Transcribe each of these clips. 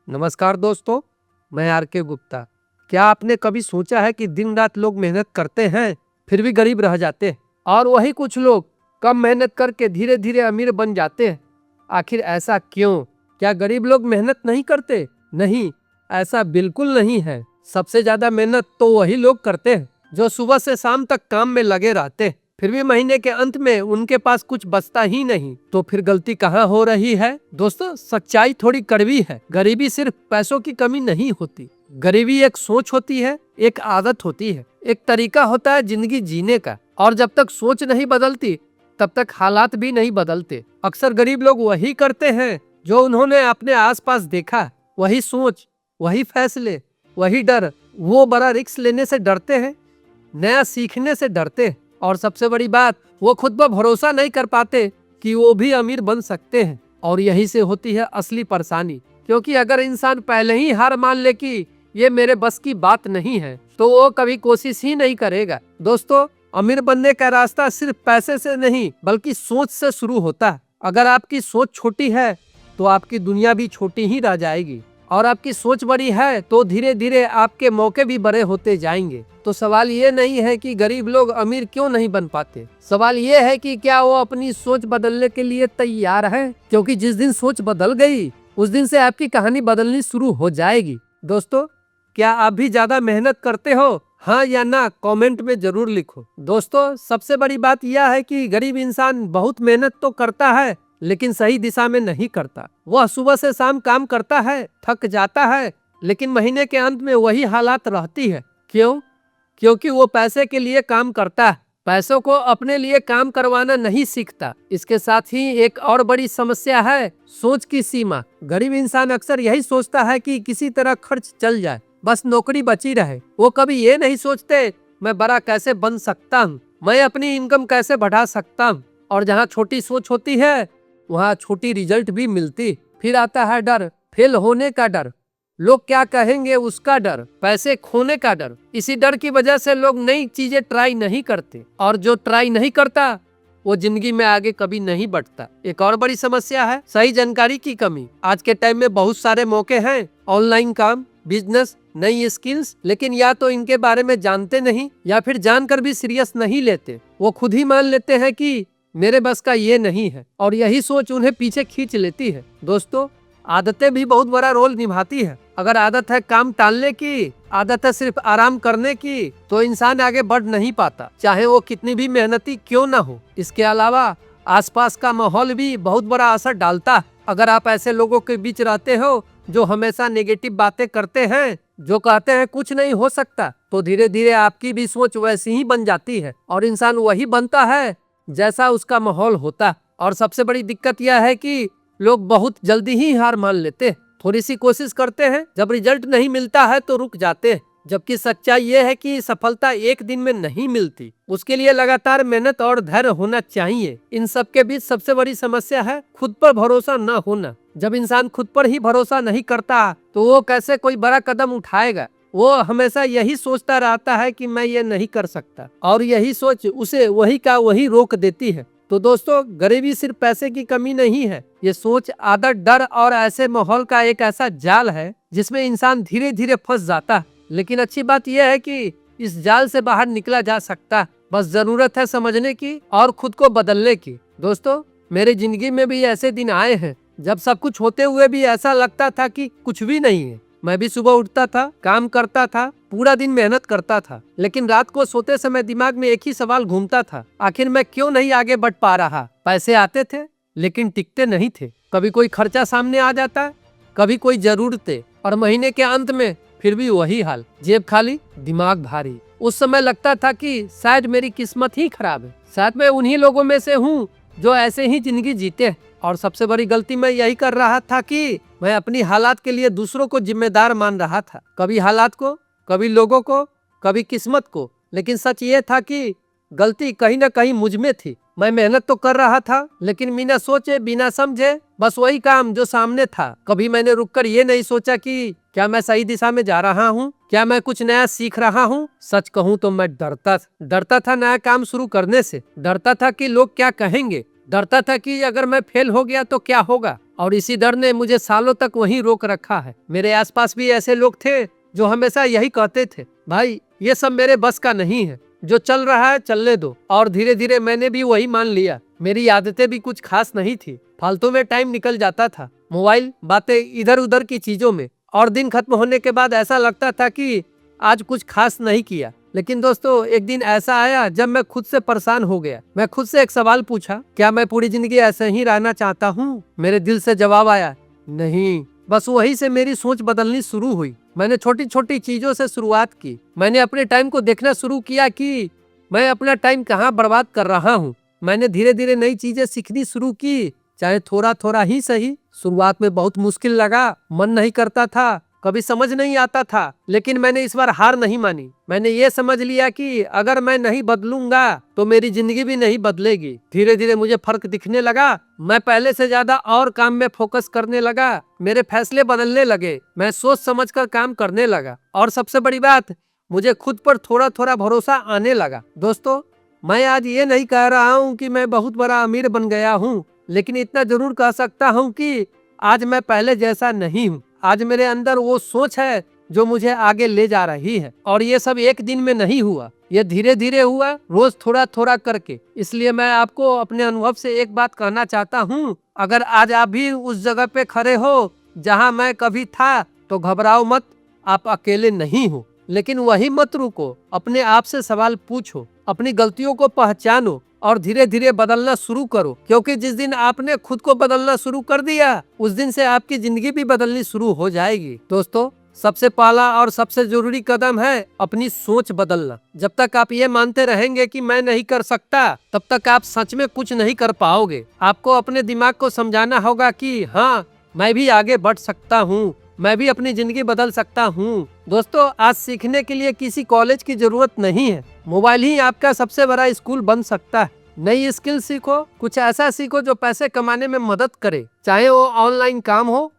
नमस्कार दोस्तों, मैं आर के गुप्ता। क्या आपने कभी सोचा है कि दिन रात लोग मेहनत करते हैं फिर भी गरीब रह जाते हैं, और वही कुछ लोग कम मेहनत करके धीरे धीरे अमीर बन जाते हैं। आखिर ऐसा क्यों? क्या गरीब लोग मेहनत नहीं करते? नहीं, ऐसा बिल्कुल नहीं है। सबसे ज्यादा मेहनत तो वही लोग करते हैं जो सुबह से शाम तक काम में लगे रहते हैं, फिर भी महीने के अंत में उनके पास कुछ बचता ही नहीं। तो फिर गलती कहाँ हो रही है? दोस्तों, सच्चाई थोड़ी कड़वी है। गरीबी सिर्फ पैसों की कमी नहीं होती। गरीबी एक सोच होती है, एक आदत होती है, एक तरीका होता है जिंदगी जीने का। और जब तक सोच नहीं बदलती तब तक हालात भी नहीं बदलते। अक्सर गरीब लोग वही करते हैं जो उन्होंने अपने आसपास देखा। वही सोच, वही फैसले, वही डर। वो बड़ा रिस्क लेने से डरते हैं, नया सीखने से डरते हैं, और सबसे बड़ी बात, वो खुद पर भरोसा नहीं कर पाते कि वो भी अमीर बन सकते हैं। और यही से होती है असली परेशानी। क्योंकि अगर इंसान पहले ही हार मान ले कि ये मेरे बस की बात नहीं है, तो वो कभी कोशिश ही नहीं करेगा। दोस्तों, अमीर बनने का रास्ता सिर्फ पैसे से नहीं बल्कि सोच से शुरू होता है। अगर आपकी सोच छोटी है तो आपकी दुनिया भी छोटी ही रह जाएगी, और आपकी सोच बड़ी है तो धीरे धीरे आपके मौके भी बड़े होते जाएंगे। तो सवाल ये नहीं है कि गरीब लोग अमीर क्यों नहीं बन पाते, सवाल ये है कि क्या वो अपनी सोच बदलने के लिए तैयार है। क्योंकि जिस दिन सोच बदल गई उस दिन से आपकी कहानी बदलनी शुरू हो जाएगी। दोस्तों, क्या आप भी ज्यादा मेहनत करते हो? हाँ या ना कमेंट में जरूर लिखो। दोस्तों, सबसे बड़ी बात यह है कि गरीब इंसान बहुत मेहनत तो करता है लेकिन सही दिशा में नहीं करता। वह सुबह से शाम काम करता है, थक जाता है, लेकिन महीने के अंत में वही हालात रहती है। क्यों? क्योंकि वो पैसे के लिए काम करता है, पैसों को अपने लिए काम करवाना नहीं सीखता। इसके साथ ही एक और बड़ी समस्या है सोच की सीमा। गरीब इंसान अक्सर यही सोचता है कि किसी तरह खर्च चल जाए, बस नौकरी बची रहे। वो कभी ये नहीं सोचते मैं बड़ा कैसे बन सकता हूँ, मैं अपनी इनकम कैसे बढ़ा सकता हूँ। और जहाँ छोटी सोच होती है वहाँ छोटी रिजल्ट भी मिलती। फिर आता है डर, फेल होने का डर, लोग क्या कहेंगे उसका डर, पैसे खोने का डर। इसी डर की वजह से लोग नई चीजें ट्राई नहीं करते, और जो ट्राई नहीं करता वो जिंदगी में आगे कभी नहीं बढ़ता। एक और बड़ी समस्या है सही जानकारी की कमी। आज के टाइम में बहुत सारे मौके हैं, ऑनलाइन काम, बिजनेस, नई स्किल्स, लेकिन या तो इनके बारे में जानते नहीं या फिर जानकर भी सीरियस नहीं लेते। वो खुद ही मान लेते हैं कि मेरे बस का ये नहीं है, और यही सोच उन्हें पीछे खींच लेती है। दोस्तों, आदतें भी बहुत बड़ा रोल निभाती है। अगर आदत है काम टालने की, आदत है सिर्फ आराम करने की, तो इंसान आगे बढ़ नहीं पाता, चाहे वो कितनी भी मेहनती क्यों ना हो। इसके अलावा आसपास का माहौल भी बहुत बड़ा असर डालता है। अगर आप ऐसे लोगों के बीच रहते हो जो हमेशा नेगेटिव बातें करते हैं, जो कहते हैं कुछ नहीं हो सकता, तो धीरे धीरे आपकी भी सोच वैसी ही बन जाती है, और इंसान वही बनता है जैसा उसका माहौल होता। और सबसे बड़ी दिक्कत यह है कि लोग बहुत जल्दी ही हार मान लेते हैं। थोड़ी सी कोशिश करते हैं, जब रिजल्ट नहीं मिलता है तो रुक जाते हैं। जबकि सच्चाई ये है कि सफलता एक दिन में नहीं मिलती, उसके लिए लगातार मेहनत और धैर्य होना चाहिए। इन सब के बीच सबसे बड़ी समस्या है खुद पर भरोसा न होना। जब इंसान खुद पर ही भरोसा नहीं करता तो वो कैसे कोई बड़ा कदम उठाएगा। वो हमेशा यही सोचता रहता है कि मैं ये नहीं कर सकता, और यही सोच उसे वही का वही रोक देती है। तो दोस्तों, गरीबी सिर्फ पैसे की कमी नहीं है, ये सोच, आदत, डर और ऐसे माहौल का एक ऐसा जाल है जिसमें इंसान धीरे धीरे फंस जाता है। लेकिन अच्छी बात यह है कि इस जाल से बाहर निकला जा सकता है, बस जरूरत है समझने की और खुद को बदलने की। दोस्तों, मेरी जिंदगी में भी ऐसे दिन आए हैं जब सब कुछ होते हुए भी ऐसा लगता था कि कुछ भी नहीं है। मैं भी सुबह उठता था, काम करता था, पूरा दिन मेहनत करता था, लेकिन रात को सोते समय दिमाग में एक ही सवाल घूमता था, आखिर मैं क्यों नहीं आगे बढ़ पा रहा। पैसे आते थे लेकिन टिकते नहीं थे। कभी कोई खर्चा सामने आ जाता, कभी कोई जरूरतें, और महीने के अंत में फिर भी वही हाल, जेब खाली, दिमाग भारी। उस समय लगता था कि शायद मेरी किस्मत ही खराब है, शायद मैं उन्हीं लोगों में से हूँ जो ऐसे ही जिंदगी जीते हैं। और सबसे बड़ी गलती मैं यही कर रहा था कि मैं अपनी हालात के लिए दूसरों को जिम्मेदार मान रहा था, कभी हालात को, कभी लोगों को, कभी किस्मत को। लेकिन सच ये था कि गलती कहीं ना कहीं मुझ में थी। मैं मेहनत तो कर रहा था लेकिन बिना सोचे, बिना समझे, बस वही काम जो सामने था। कभी मैंने रुककर ये नहीं सोचा कि क्या मैं सही दिशा में जा रहा हूँ, क्या मैं कुछ नया सीख रहा हूँ। सच कहूँ तो मैं डरता था नया काम शुरू करने से, डरता था कि लोग क्या कहेंगे, डरता था कि अगर मैं फेल हो गया तो क्या होगा, और इसी डर ने मुझे सालों तक वहीं रोक रखा है। मेरे आसपास भी ऐसे लोग थे जो हमेशा यही कहते थे, भाई ये सब मेरे बस का नहीं है, जो चल रहा है चलने दो। और धीरे धीरे मैंने भी वही मान लिया। मेरी आदतें भी कुछ खास नहीं थी, फालतू में टाइम निकल जाता था मोबाइल, बातें, इधर उधर की चीजों में। और दिन खत्म होने के बाद ऐसा लगता था कि आज कुछ खास नहीं किया। लेकिन दोस्तों, एक दिन ऐसा आया जब मैं खुद से परेशान हो गया। मैं खुद से एक सवाल पूछा, क्या मैं पूरी जिंदगी ऐसे ही रहना चाहता हूँ? मेरे दिल से जवाब आया, नहीं। बस वहीं से मेरी सोच बदलनी शुरू हुई। मैंने छोटी छोटी चीजों से शुरुआत की। मैंने अपने टाइम को देखना शुरू किया कि मैं अपना टाइम कहाँ बर्बाद कर रहा हूँ। मैंने धीरे धीरे नई चीजें सीखनी शुरू की, चाहे थोड़ा थोड़ा ही सही। शुरुआत में बहुत मुश्किल लगा, मन नहीं करता था, कभी समझ नहीं आता था, लेकिन मैंने इस बार हार नहीं मानी। मैंने ये समझ लिया कि अगर मैं नहीं बदलूंगा तो मेरी जिंदगी भी नहीं बदलेगी। धीरे धीरे मुझे फर्क दिखने लगा। मैं पहले से ज्यादा और काम में फोकस करने लगा। मेरे फैसले बदलने लगे। मैं सोच समझ कर काम करने लगा। और सबसे बड़ी बात, मुझे खुद पर थोड़ा थोड़ा भरोसा आने लगा। दोस्तों, मैं आज ये नहीं कह रहा हूँ कि मैं बहुत बड़ा अमीर बन गया हूँ, लेकिन इतना जरूर कह सकता हूँ कि आज मैं पहले जैसा नहीं हूँ। आज मेरे अंदर वो सोच है जो मुझे आगे ले जा रही है। और ये सब एक दिन में नहीं हुआ, ये धीरे धीरे हुआ, रोज थोड़ा थोड़ा करके। इसलिए मैं आपको अपने अनुभव से एक बात कहना चाहता हूँ, अगर आज आप भी उस जगह पे खड़े हो जहाँ मैं कभी था, तो घबराओ मत, आप अकेले नहीं हो। लेकिन वही मत रुको, अपने आप से सवाल पूछो, अपनी गलतियों को पहचानो और धीरे धीरे बदलना शुरू करो। क्योंकि जिस दिन आपने खुद को बदलना शुरू कर दिया, उस दिन से आपकी जिंदगी भी बदलनी शुरू हो जाएगी। दोस्तों, सबसे पहला और सबसे जरूरी कदम है अपनी सोच बदलना। जब तक आप ये मानते रहेंगे कि मैं नहीं कर सकता, तब तक आप सच में कुछ नहीं कर पाओगे। आपको अपने दिमाग को समझाना होगा कि हाँ, मैं भी आगे बढ़ सकता हूँ, मैं भी अपनी जिंदगी बदल सकता हूँ। दोस्तों, आज सीखने के लिए किसी कॉलेज की जरूरत नहीं है। मोबाइल ही आपका सबसे बड़ा स्कूल बन सकता है। नई स्किल सीखो, कुछ ऐसा सीखो जो पैसे कमाने में मदद करे, चाहे वो ऑनलाइन काम हो,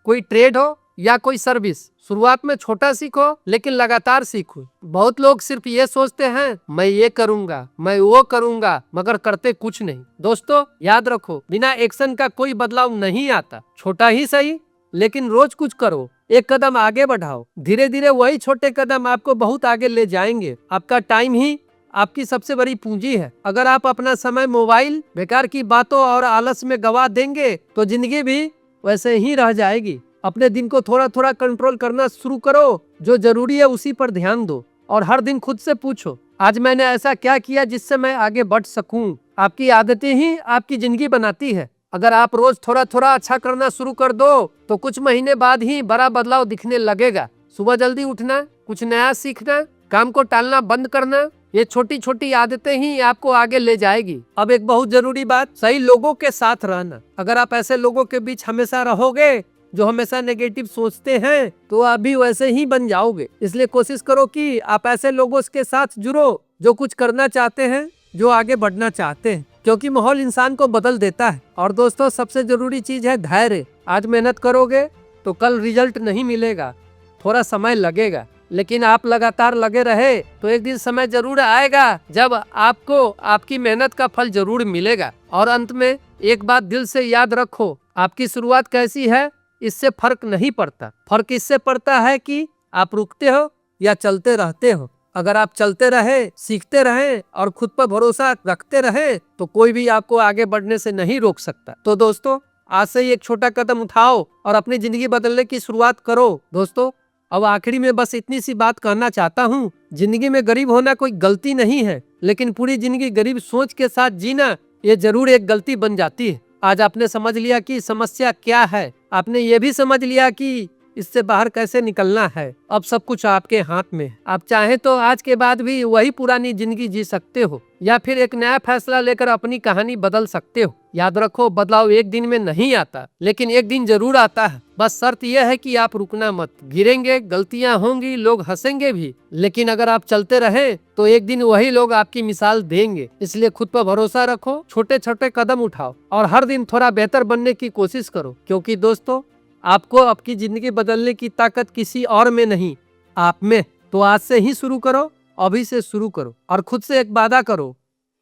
कोई ट्रेड हो या कोई सर्विस। शुरुआत में छोटा सीखो, लेकिन लगातार सीखो। बहुत लोग सिर्फ ये सोचते हैं, मैं ये करूंगा, मैं वो करूंगा, मगर करते कुछ नहीं। दोस्तों, याद रखो, बिना एक्शन का कोई बदलाव नहीं आता। छोटा ही सही, लेकिन रोज कुछ करो, एक कदम आगे बढ़ाओ। धीरे धीरे वही छोटे कदम आपको बहुत आगे ले जाएंगे। आपका टाइम ही आपकी सबसे बड़ी पूंजी है। अगर आप अपना समय मोबाइल, बेकार की बातों और आलस में गवा देंगे, तो जिंदगी भी वैसे ही रह जाएगी। अपने दिन को थोड़ा थोड़ा कंट्रोल करना शुरू करो। जो जरूरी है उसी पर ध्यान दो। और हर दिन खुद से पूछो, आज मैंने ऐसा क्या किया जिससे मैं आगे बढ़ सकूं। आपकी आदतें ही आपकी जिंदगी बनाती है। अगर आप रोज थोड़ा थोड़ा अच्छा करना शुरू कर दो, तो कुछ महीने बाद ही बड़ा बदलाव दिखने लगेगा। सुबह जल्दी उठना, कुछ नया सीखना, काम को टालना बंद करना, ये छोटी छोटी आदतें ही आपको आगे ले जाएगी। अब एक बहुत जरूरी बात, सही लोगों के साथ रहना। अगर आप ऐसे लोगों के बीच हमेशा रहोगे जो हमेशा नेगेटिव सोचते हैं, तो आप भी वैसे ही बन जाओगे। इसलिए कोशिश करो कि आप ऐसे लोगों के साथ जुड़ो जो कुछ करना चाहते हैं, जो आगे बढ़ना चाहते हैं, क्योंकि माहौल इंसान को बदल देता है। और दोस्तों, सबसे जरूरी चीज है धैर्य। आज मेहनत करोगे तो कल रिजल्ट नहीं मिलेगा, थोड़ा समय लगेगा, लेकिन आप लगातार लगे रहे तो एक दिन समय जरूर आएगा जब आपको आपकी मेहनत का फल जरूर मिलेगा। और अंत में एक बात दिल से याद रखो, आपकी शुरुआत कैसी है इससे फर्क नहीं पड़ता। फर्क इससे पड़ता है कि आप रुकते हो या चलते रहते हो। अगर आप चलते रहे, सीखते रहे और खुद पर भरोसा रखते रहे, तो कोई भी आपको आगे बढ़ने से नहीं रोक सकता। तो दोस्तों, आज से ही एक छोटा कदम उठाओ और अपनी जिंदगी बदलने की शुरुआत करो। दोस्तों, अब आखिरी में बस इतनी सी बात कहना चाहता हूँ, जिंदगी में गरीब होना कोई गलती नहीं है, लेकिन पूरी जिंदगी गरीब सोच के साथ जीना, ये जरूर एक गलती बन जाती है। आज आपने समझ लिया कि समस्या क्या है, आपने ये भी समझ लिया कि इससे बाहर कैसे निकलना है। अब सब कुछ आपके हाथ में है। आप चाहे तो आज के बाद भी वही पुरानी जिंदगी जी सकते हो, या फिर एक नया फैसला लेकर अपनी कहानी बदल सकते हो। याद रखो, बदलाव एक दिन में नहीं आता, लेकिन एक दिन जरूर आता है। बस शर्त यह है कि आप रुकना मत। गिरेंगे, गलतियां होंगी, लोग हंसेंगे भी, लेकिन अगर आप चलते रहे तो एक दिन वही लोग आपकी मिसाल देंगे। इसलिए खुद पर भरोसा रखो, छोटे छोटे कदम उठाओ और हर दिन थोड़ा बेहतर बनने की कोशिश करो। क्योंकि दोस्तों, आपको आपकी जिंदगी बदलने की ताकत किसी और में नहीं, आप में। तो आज से ही शुरू करो, अभी से शुरू करो और खुद से एक वादा करो,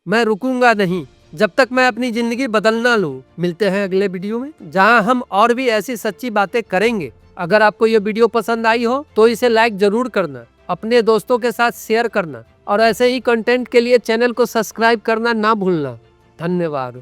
मैं रुकूंगा नहीं, जब तक मैं अपनी जिंदगी बदल ना लूं। मिलते हैं अगले वीडियो में, जहां हम और भी ऐसी सच्ची बातें करेंगे। अगर आपको ये वीडियो पसंद आई हो तो इसे लाइक जरूर करना, अपने दोस्तों के साथ शेयर करना और ऐसे ही कंटेंट के लिए चैनल को सब्सक्राइब करना ना भूलना। धन्यवाद।